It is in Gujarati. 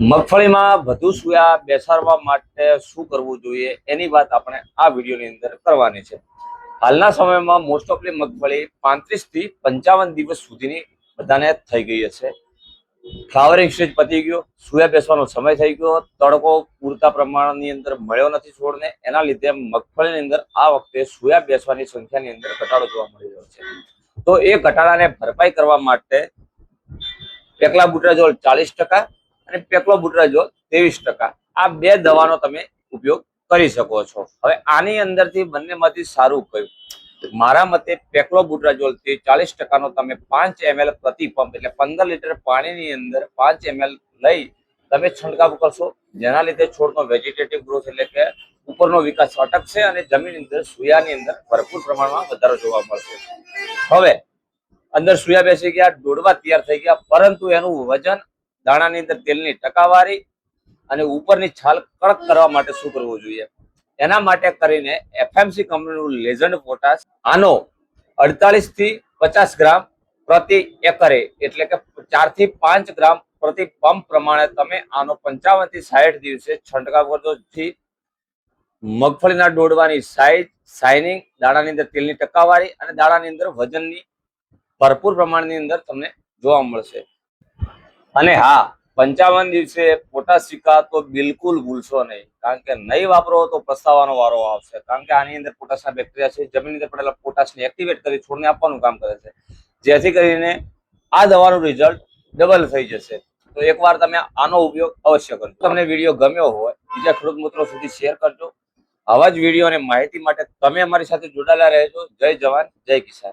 મગફળીમાં વધુ સોયા બેસાડવા માટે શું કરવું જોઈએ એની વાત આપણે આ વિડીયોની અંદર કરવાની છે। હાલના સમયમાં મોસ્ટ ઓફલી મગફળી 35 થી 55 દિવસ સુધીની બધાને થઈ ગઈ હશે। ફ્લાવરિંગ સ્ટેજ પતી ગયો, સોયા બેસવાનો સમય થઈ ગયો, તડકો પૂરતા પ્રમાણની અંદર મળ્યો નથી છોડને, એના લીધે મગફળીની અંદર આ વખતે સોયા બેસવાની સંખ્યાની અંદર ઘટાડો જોવા મળી રહ્યો છે। તો એ ઘટાડાને ભરપાઈ કરવા માટે પેક્લાબુટ્રાઝોલ 40% અને પેક્લોબુટ્રાઝોલ 23% આ બે દવાનો તમે ઉપયોગ કરી શકો છો। હવે આની અંદરથી બંનેમાંથી સારું કયું? મારા મતે પેક્લોબુટ્રાઝોલ 40% નો તમે 5 ml પ્રતિ પંપ એટલે 15 લીટર પાણીની અંદર 5 ml લઈ તમે છંટકાવ કરશો, જેના લીધે છોડનો વેજીટેટિવ ગ્રોથ એટલે કે ઉપરનો વિકાસ અટકશે અને જમીન અંદર સોયાની અંદર ભરપૂર પ્રમાણમાં વધારો જોવા મળશે। હવે અંદર સોયા બેસી ગયા, ડોડવા તૈયાર થઈ ગયા, પરંતુ એનું વજન, દાણાની અંદર તેલની ટકાવારી અને ઉપરની છાલ કડક કરવા માટે શું કરવું જોઈએ? એના માટે કરીને એફએમસી કંપનીનું લેજન્ડ પોટાશ, આનો 48 થી 50 ગ્રામ પ્રતિ એકરે એટલે કે 4 થી 5 ગ્રામ પ્રતિ પંપ પ્રમાણે તમે આનો 55 થી 60 દિવસે છંટકાવ કરજો, જેથી મગફળીના ડોડવાની સાઈઝ, શાઇનિંગ, દાણાની અંદર તેલની ટકાવારી અને દાણાની અંદર વજનની ભરપૂર પ્રમાણની અંદર તમને જોવા મળશે। અને હા, 55 દિવસે પોટાશ સિક્કા તો બિલકુલ ભૂલશો નહીં, કારણ કે નહીં વાપરો તો પસ્તાવાનો વારો આવશે। કારણ કે આની અંદર પોટાશના બેક્ટેરિયા છે, જમીનની અંદર પડેલા પોટાશને એક્ટિવેટ કરી છોડને આપવાનું કામ કરે છે, જેથી કરીને આ દવાનું રિઝલ્ટ ડબલ થઈ જશે। તો એકવાર તમે આનો ઉપયોગ અવશ્ય કરજો। તમને વિડીયો ગમ્યો હોય બીજા ખેડૂત મિત્રો સુધી શેર કરજો। આવા જ વિડીયો અને માહિતી માટે તમે અમારી સાથે જોડાયેલા રહેજો। જય જવાન, જય કિસાન।